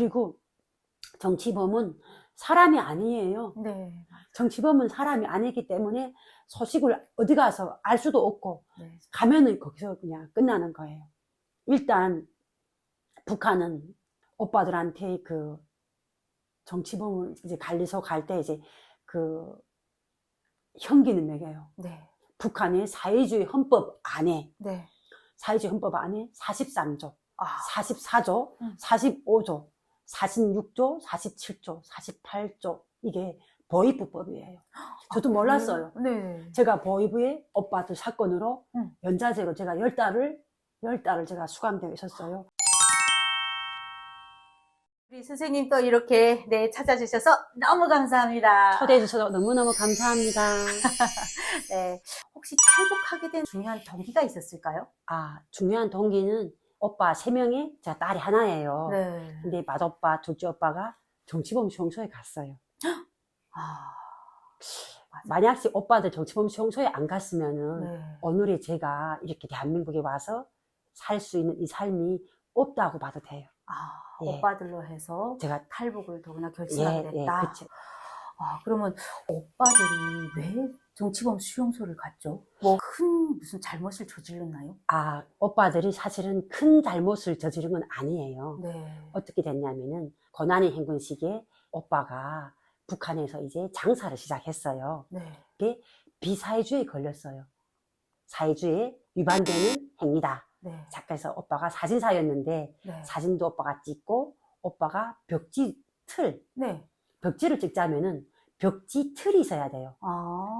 그리고 정치범은 사람이 아니에요. 네. 정치범은 사람이 아니기 때문에 소식을 어디 가서 알 수도 없고, 네. 가면은 거기서 그냥 끝나는 거예요. 일단 북한은 오빠들한테 그 정치범을 이제 관리소 갈 때 이제 그 형기는 매겨요. 네. 북한의 사회주의 헌법 안에, 네. 사회주의 헌법 안에 43조, 아. 44조, 45조, 46조, 47조, 48조, 이게 보위부법이에요. 저도 몰랐어요. 네. 제가 보위부에 오빠들 사건으로 응. 연좌제로 제가 10달을 제가 수감되어 있었어요. 우리 선생님 또 이렇게 찾아주셔서 너무 감사합니다. 초대해 주셔서 너무너무 감사합니다. 네. 혹시 탈북하게 된 중요한 동기가 있었을까요? 중요한 동기는 오빠 3명에 제가 딸이 하나예요. 네. 근데 맏오빠, 둘째 오빠가 정치범 수용소에 갔어요. 아, 만약 오빠들 정치범 수용소에 안 갔으면은 네. 오늘의 제가 이렇게 대한민국에 와서 살 수 있는 이 삶이 없다고 봐도 돼요. 예. 오빠들로 해서 제가 탈북을 더구나 결심하게 됐다. 그치. 그러면 오빠들이 왜 정치범 수용소를 갔죠? 뭐 큰 무슨 잘못을 저질렀나요? 오빠들이 사실은 큰 잘못을 저지른 건 아니에요. 네. 어떻게 됐냐면은 고난의 행군 시기에 오빠가 북한에서 이제 장사를 시작했어요. 네. 그게 비사회주의에 걸렸어요. 사회주의에 위반되는 행위다. 네. 그래서 오빠가 사진사였는데 네. 사진도 오빠가 찍고 오빠가 네. 벽지를 찍자면은 벽지 틀이 있어야 돼요.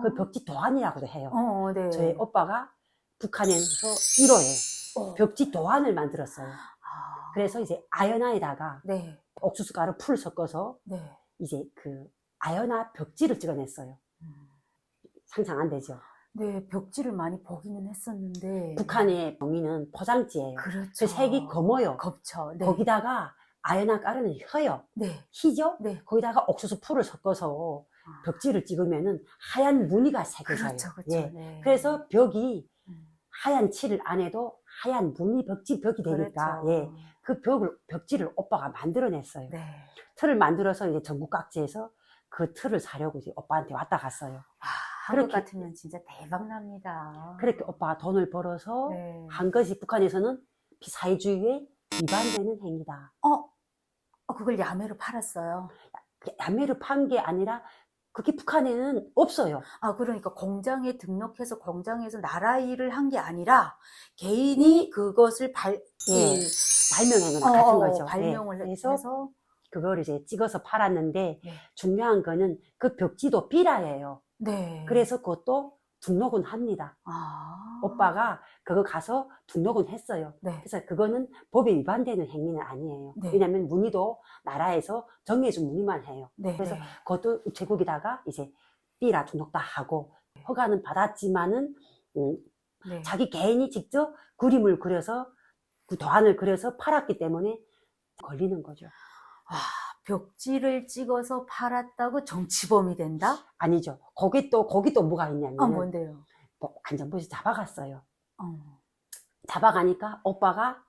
그 벽지 도안이라고도 해요. 네. 저희 오빠가 북한에서 1호에 벽지 도안을 만들었어요. 그래서 이제 아연화에다가 네. 옥수수 가루 풀을 섞어서 네. 이제 그 아연화 벽지를 찍어냈어요. 상상 안 되죠? 네, 벽지를 많이 보기는 했었는데. 북한의 병이는 포장지예요. 그렇죠. 그 색이 검어요. 검죠. 네. 거기다가 아연화 가루는 혀요. 네. 희죠? 네. 거기다가 옥수수 풀을 섞어서 벽지를 찍으면은 하얀 무늬가 새겨져요. 그렇죠, 그렇죠. 예. 네. 그래서 벽이 하얀 칠을 안 해도 하얀 무늬 벽이 되니까, 그렇죠. 예. 그 벽지를 오빠가 만들어냈어요. 네. 틀을 만들어서 이제 전국 각지에서 그 틀을 사려고 이제 오빠한테 왔다 갔어요. 한국 그렇게- 같으면 진짜 대박 납니다. 그렇게 오빠가 돈을 벌어서 네. 한 것이 북한에서는 비사회주의에 위반되는 행위다. 그걸 야매로 팔았어요. 야매를 판 게 아니라 그게 북한에는 없어요. 그러니까 공장에 등록해서 공장에서 나라 일을 한 게 아니라 개인이 그것을 발명한 건 같은 거죠. 발명을 그래서 해서 그걸 이제 찍어서 팔았는데 네. 중요한 거는 그 벽지도 비라예요. 네. 그래서 그것도 등록은 합니다. 오빠가 그거 가서 등록은 했어요. 네. 그래서 그거는 법에 위반되는 행위는 아니에요. 네. 왜냐하면 무늬도 나라에서 정해준 무늬만 해요. 네. 그래서 네. 그것도 우체국에다가 이제 삐라 등록 다 하고 허가는 받았지만은 네. 자기 개인이 직접 그림을 그려서 그 도안을 그려서 팔았기 때문에 걸리는 거죠. 벽지를 찍어서 팔았다고 정치범이 된다? 아니죠. 거기 또 뭐가 있냐면 뭔데요? 안전부에서 잡아갔어요. 어. 잡아가니까 오빠가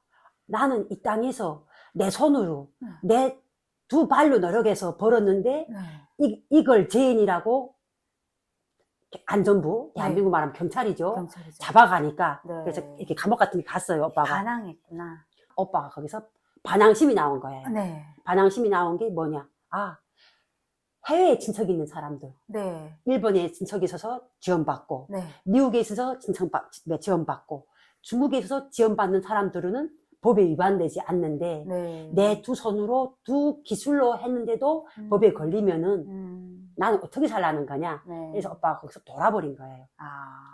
나는 이 땅에서 내 손으로 내 두 발로 노력해서 벌었는데 네. 이걸 죄인이라고 안전부, 대한민국 네. 말하면 경찰이죠. 경찰이죠. 잡아가니까 네. 그래서 이렇게 감옥 같은 데 갔어요. 오빠가. 반항했구나. 오빠가 거기서 반항심이 나온 거예요. 네. 반항심이 나온 게 뭐냐? 해외에 친척이 있는 사람들. 네. 일본에 친척이 있어서 지원받고, 네. 미국에 있어서 지원받고, 중국에 있어서 지원받는 사람들은 법에 위반되지 않는데, 네. 내 두 손으로 두 기술로 했는데도 법에 걸리면은 나는 어떻게 살라는 거냐? 네. 그래서 오빠가 거기서 돌아버린 거예요.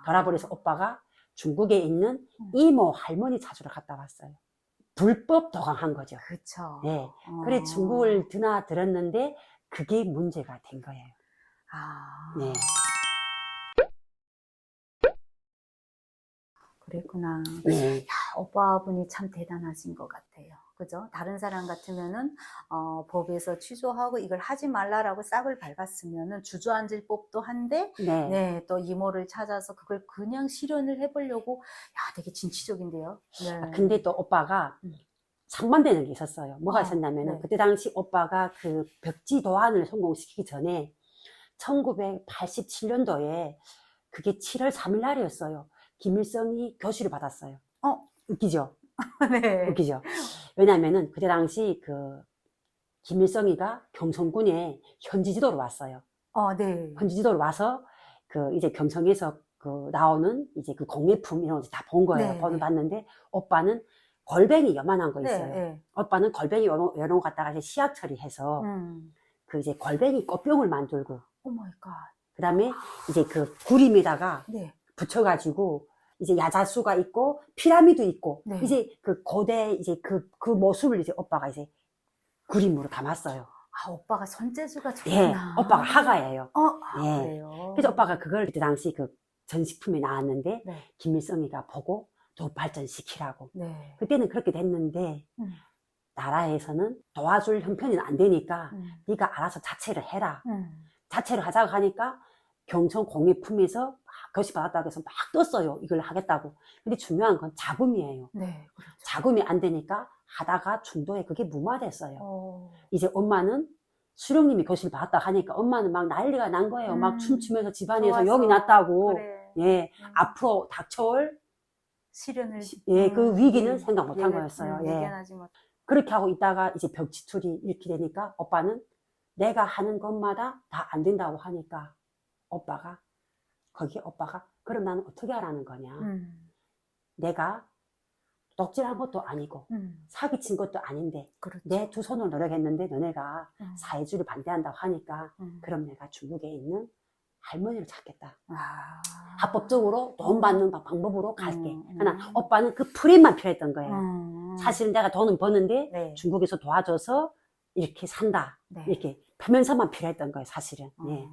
돌아버려서 오빠가 중국에 있는 이모 할머니 찾으러 갔다 왔어요. 불법 도강한 거죠. 그쵸. 네. 그래 중국을 드나들었는데 그게 문제가 된 거예요. 네. 그랬구나. 네. 오빠분이 참 대단하신 것 같아요. 그죠? 다른 사람 같으면은, 법에서 취소하고 이걸 하지 말라라고 싹을 밟았으면은 주저앉을 법도 한데, 네. 네, 또 이모를 찾아서 그걸 그냥 실현을 해보려고, 되게 진취적인데요. 네. 근데 또 오빠가 상반되는 게 있었어요. 뭐가 아, 있었냐면은 네. 그때 당시 오빠가 그 벽지 도안을 성공시키기 전에 1987년도에 그게 7월 3일 날이었어요. 김일성이 교시를 받았어요. 웃기죠? 네. 웃기죠? 왜냐면은 그때 당시 그 김일성이가 경성군에 현지 지도로 왔어요. 네. 현지 지도로 와서 그 이제 경성에서 그 나오는 이제 그 공예품 이런 거 다 본 거예요. 네, 번호 네. 봤는데 오빠는 골뱅이 요만한 거 네, 있어요. 네. 오빠는 골뱅이 요런 거 갖다가 이제 시약 처리해서 그 이제 골뱅이 꽃병을 만들고 오 마이 갓. 그 다음에 이제 그 구림에다가 네. 붙여가지고 이제 야자수가 있고 피라미드 있고 네. 이제 그 고대 이제 그 모습을 이제 오빠가 이제 그림으로 담았어요. 오빠가 손재주가 예, 좋구나. 오빠가 화가예요. 예. 그래요. 그래서 오빠가 그걸 그때 당시 그 전시품이 나왔는데 네. 김일성이가 보고 더 발전시키라고. 네. 그때는 그렇게 됐는데 나라에서는 도와줄 형편이 안 되니까 네가 알아서 자체를 해라. 자체를 하자고 하니까 경성 공예품에서 막 교시 받았다고 해서 막 떴어요. 이걸 하겠다고. 근데 중요한 건 자금이에요. 네. 그렇죠. 자금이 안 되니까 하다가 중도에 그게 무마됐어요. 네. 이제 엄마는 수령님이 교시를 받았다 하니까 엄마는 막 난리가 난 거예요. 막 춤추면서 집안에서 좋았어. 욕이 났다고. 그래. 예, 앞으로 닥쳐올 시련을 예, 그 위기는 생각 못 한 예견- 거였어요. 예. 예견하지 못. 그렇게 하고 있다가 이제 벽지툴이 이렇게 되니까 오빠는 내가 하는 것마다 다 안 된다고 하니까 오빠가 그럼 나는 어떻게 하라는 거냐. 내가 독질한 것도 아니고 사기친 것도 아닌데 그렇죠. 내 두 손으로 노력했는데 너네가 사회주의를 반대한다고 하니까 음. 그럼 내가 중국에 있는 할머니를 찾겠다. 아. 합법적으로 돈 받는 방법으로 갈게. 음. 그러나 오빠는 그 프레임만 필요했던 거예요. 사실은 내가 돈은 버는데 네. 중국에서 도와줘서 이렇게 산다. 네. 이렇게 표면서만 필요했던 거예요, 사실은. 네.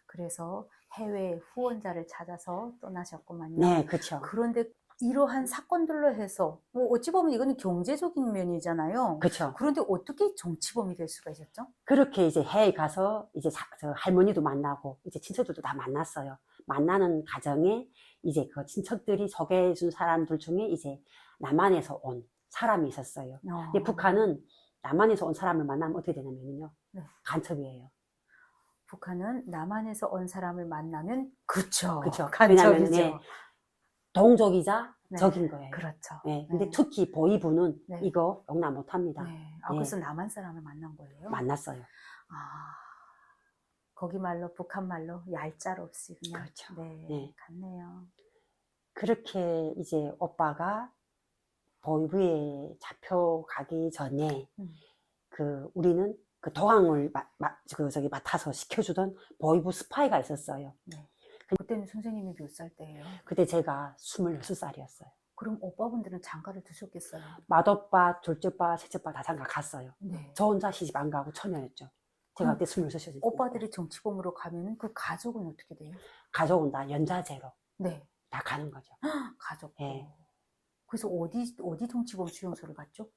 그래서 해외 후원자를 찾아서 떠나셨구만요. 네, 그렇죠. 그런데 이러한 사건들로 해서 뭐 어찌 보면 이거는 경제적인 면이잖아요. 그렇죠. 그런데 어떻게 정치범이 될 수가 있었죠? 그렇게 이제 해외 가서 이제 저 할머니도 만나고 이제 친척들도 다 만났어요. 만나는 과정에 이제 그 친척들이 소개해 준 사람들 중에 이제 남한에서 온 사람이 있었어요. 근데 북한은 남한에서 온 사람을 만나면 어떻게 되냐면요. 네. 간첩이에요. 북한은 남한에서 온 사람을 만나면 그쵸. 그쵸. 간첩이죠. 왜냐면, 네, 동족이자 네. 적인 거예요. 그렇죠. 네. 근데 네. 특히 보이부는 네. 이거 용납 못 합니다. 네. 그래서 남한 사람을 만난 거예요? 만났어요. 거기 말로, 북한 말로 얄짤 없이 그냥. 그렇죠. 네. 네. 갔네요. 그렇게 이제 오빠가 보이부에 잡혀가기 전에 우리는 그 도항을 맡아서 시켜주던 보이부 스파이가 있었어요. 네. 그때는 선생님이 몇 살 때예요? 그때 제가 26살이었어요. 그럼 오빠분들은 장가를 두셨겠어요? 맏오빠, 둘째오빠, 셋째오빠 다 장가 갔어요. 네. 저 혼자 시집 안 가고 처녀였죠. 제가 그때 26살이었어요. 오빠들이 정치범으로 가면은 그 가족은 어떻게 돼요? 가족은 다 연좌제로 네. 다 가는 거죠. 가족. 네. 그래서 어디 정치범 수용소를 갔죠?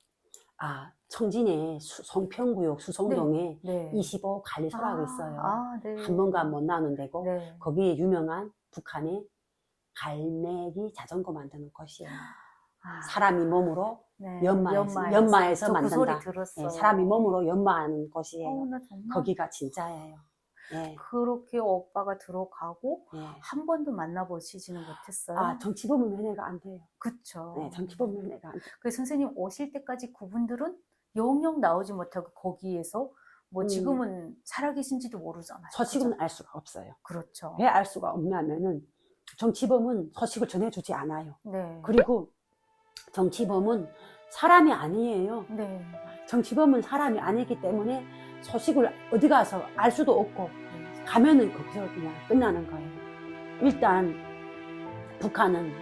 청진에 송평구역 수성동에 네. 25 관리소라고 있어요. 네. 한 번간 못 나오는 데고 네. 거기에 유명한 북한의 갈매기 자전거 만드는 곳이에요. 사람이 몸으로 네. 연마해서 저 만든다. 그 소리 들었어요. 네, 사람이 몸으로 연마하는 곳이에요. 나 정말. 거기가 진짜예요. 네. 그렇게 오빠가 들어가고 네. 한 번도 만나보시지는 못했어요. 정치범은 면회가 안 돼요. 그쵸. 네, 정치범은 면회가 안 돼요. 그 선생님 오실 때까지 그분들은 영영 나오지 못하고 거기에서 뭐 지금은 살아계신지도 모르잖아요. 소식은 알 수가 없어요. 그렇죠. 왜 알 수가 없냐면은 정치범은 소식을 전해주지 않아요. 네. 그리고 정치범은 사람이 아니에요. 네. 정치범은 사람이 아니기 때문에 소식을 어디 가서 알 수도 없고 가면은 거기서 그냥 끝나는 거예요. 일단 북한은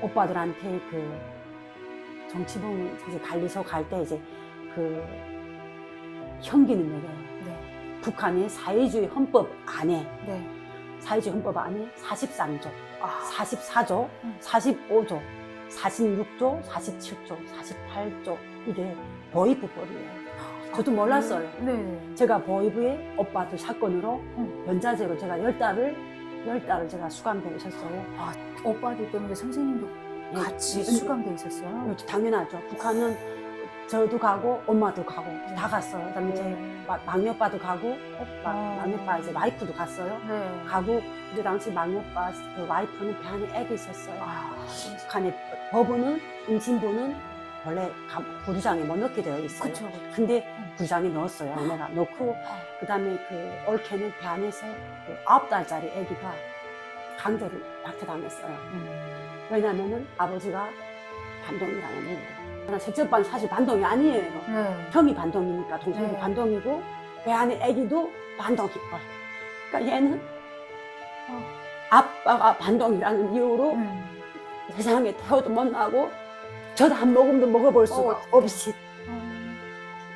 오빠들한테 그 정치범 이제 관리소 갈 때 이제 그 형기는 얘기해요. 네. 북한의 사회주의 헌법 안에 네. 사회주의 헌법 안에 43조, 44조, 음. 45조, 46조, 47조, 48조 이게 보이부법이에요. 저도 몰랐어요. 네. 제가 보이부에 오빠들 사건으로 연좌제로 제가 10달을 제가 수감되어 있었어요. 오빠들 때문에 선생님도 같이 네. 수감돼 있었어요? 당연하죠. 북한은 저도 가고 엄마도 가고 다 갔어요. 그다음에 제 네. 막내 오빠도 가고 오빠 막내 오빠 이제 와이프도 갔어요. 네. 가고 그때 당시 막내 오빠 그 와이프는 배 안에 애기 있었어요. 아, 북한의 법은 임신부는 원래 구두장에 못 넣게 되어 있어요. 그쵸. 근데 구두장에 넣었어요. 내가 넣고 그다음에 그 올케는 배 안에서 그 9달짜리 아기가 강제로 낙태당했어요. 왜냐면은 아버지가 반동이라는 이유로. 셋째 오빠는 사실 반동이 아니에요. 네. 형이 반동이니까 동생도 네. 반동이고 배 안에 아기도 반동일 거야. 그러니까 얘는 아빠가 반동이라는 이유로 세상에 태어도 못 나고 저도 한 모금도 먹어볼 수가 어떡해. 없이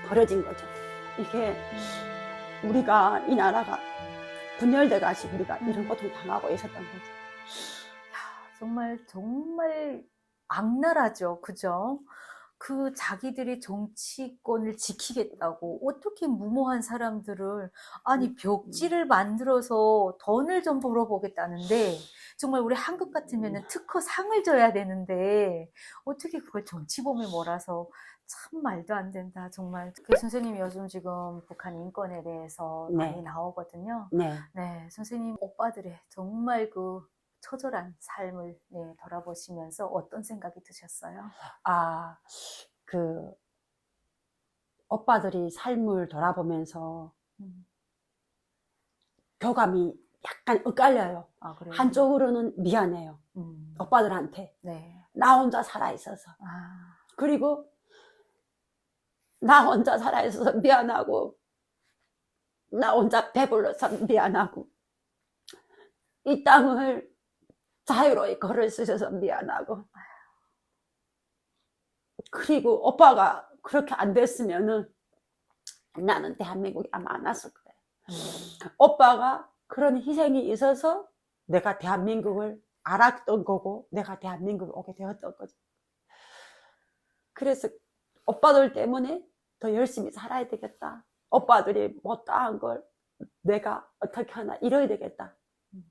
버려진 거죠. 이게 우리가 이 나라가 분열돼 가지고 우리가 이런 고통 당하고 있었던 거죠. 정말 악랄하죠. 그죠? 그 자기들이 정치권을 지키겠다고 어떻게 무모한 사람들을 아니 벽지를 만들어서 돈을 좀 벌어보겠다는데 정말 우리 한국 같으면 특허 상을 줘야 되는데 어떻게 그걸 정치범에 몰아서 참 말도 안 된다. 정말 그 선생님이 요즘 지금 북한 인권에 대해서 네. 많이 나오거든요. 네. 네, 선생님 오빠들의 정말 그 처절한 삶을 돌아보시면서 어떤 생각이 드셨어요? 아, 그 오빠들이 삶을 돌아보면서 교감이 약간 엇갈려요. 아, 그래요? 한쪽으로는 미안해요. 오빠들한테. 네. 나 혼자 살아있어서. 아, 그리고 나 혼자 살아있어서 미안하고 나 혼자 배불러서 미안하고 이 땅을 자유로이 걸을 수 있어서 미안하고 그리고 오빠가 그렇게 안 됐으면은 나는 대한민국에 아마 안 왔을 거예요. 오빠가 그런 희생이 있어서 내가 대한민국을 알았던 거고 내가 대한민국에 오게 되었던 거죠. 그래서 오빠들 때문에 더 열심히 살아야 되겠다. 오빠들이 못다한 걸 내가 어떻게 하나 이뤄야 되겠다.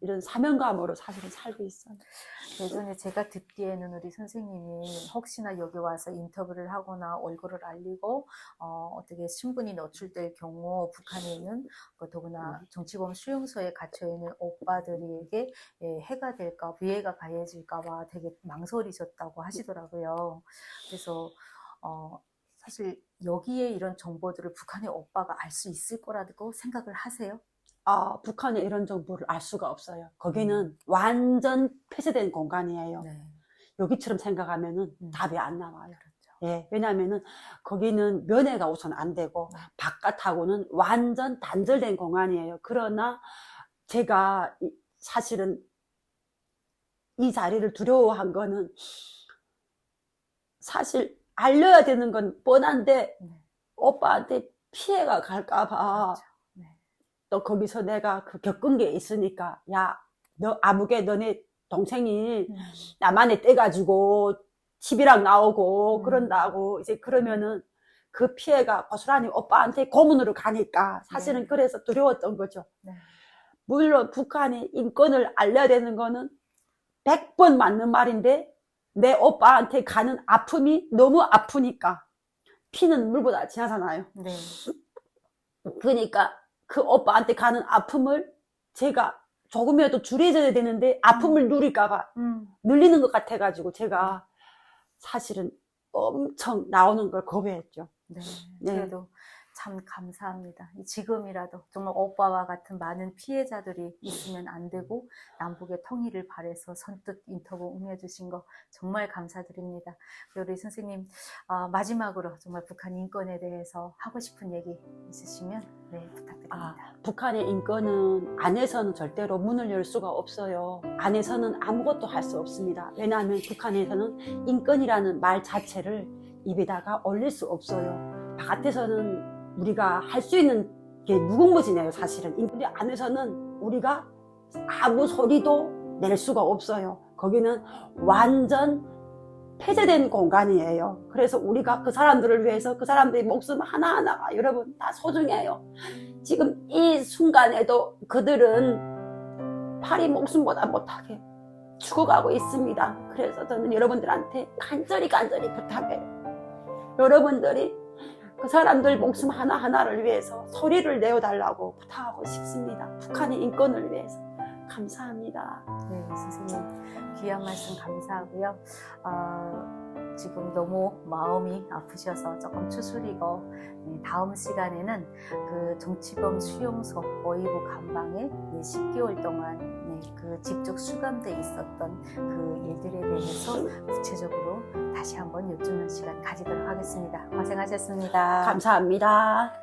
이런 사명감으로 사실은 살고 있어요. 예전에 제가 듣기에는 우리 선생님이 혹시나 여기 와서 인터뷰를 하거나 얼굴을 알리고 어떻게 신분이 노출될 경우 북한에 있는 더구나 정치범 수용소에 갇혀있는 오빠들에게 해가 될까 위해가 가해질까 봐 되게 망설이셨다고 하시더라고요. 그래서 사실 여기에 이런 정보들을 북한의 오빠가 알 수 있을 거라고 생각을 하세요? 북한의 이런 정보를 알 수가 없어요. 거기는 완전 폐쇄된 공간이에요. 네. 여기처럼 생각하면은 답이 안 나와요. 그렇죠. 예, 왜냐하면은 거기는 면회가 우선 안 되고 바깥하고는 완전 단절된 공간이에요. 그러나 제가 사실은 이 자리를 두려워한 거는 사실 알려야 되는 건 뻔한데 오빠한테 피해가 갈까봐 그렇죠. 또 거기서 내가 그 겪은 게 있으니까 야, 너 아무개 너네 동생이 나만에 떼가지고 TV랑 나오고 그런다고 이제 그러면은 그 피해가 고스란히 오빠한테 고문으로 가니까 사실은 그래서 두려웠던 거죠. 물론 북한이 인권을 알려야 되는 거는 100번 맞는 말인데 내 오빠한테 가는 아픔이 너무 아프니까 피는 물보다 진하잖아요. 네. 그러니까 그 오빠한테 가는 아픔을 제가 조금이라도 줄여줘야 되는데 아픔을 누릴까봐 늘리는 것 같아가지고 제가 사실은 엄청 나오는 걸 거부했죠. 네. 네. 그래도 참 감사합니다. 지금이라도 정말 오빠와 같은 많은 피해자들이 있으면 안 되고 남북의 통일을 바래서 선뜻 인터뷰 응해주신 거 정말 감사드립니다. 우리 선생님 마지막으로 정말 북한 인권에 대해서 하고 싶은 얘기 있으시면 부탁드립니다. 북한의 인권은 안에서는 절대로 문을 열 수가 없어요. 안에서는 아무것도 할 수 없습니다. 왜냐하면 북한에서는 인권이라는 말 자체를 입에다가 올릴 수 없어요. 바깥에서는 우리가 할 수 있는 게 무궁무진해요. 사실은 인권 안에서는 우리가 아무 소리도 낼 수가 없어요. 거기는 완전 폐쇄된 공간이에요. 그래서 우리가 그 사람들을 위해서 그 사람들의 목숨 하나하나가 여러분 다 소중해요. 지금 이 순간에도 그들은 파리 목숨보다 못하게 죽어가고 있습니다. 그래서 저는 여러분들한테 간절히 부탁해요. 여러분들이 그 사람들 목숨 하나하나를 위해서 소리를 내어달라고 부탁하고 싶습니다. 북한의 인권을 위해서. 감사합니다. 네, 선생님 귀한 말씀 감사하고요. 지금 너무 마음이 아프셔서 조금 추스리고 다음 시간에는 그 정치범 수용소 어이구 감방에 10개월 동안 그 직접 수감돼 있었던 그 일들에 대해서 구체적으로 다시 한번 여쭙는 시간 가지도록 하겠습니다. 고생하셨습니다. 감사합니다.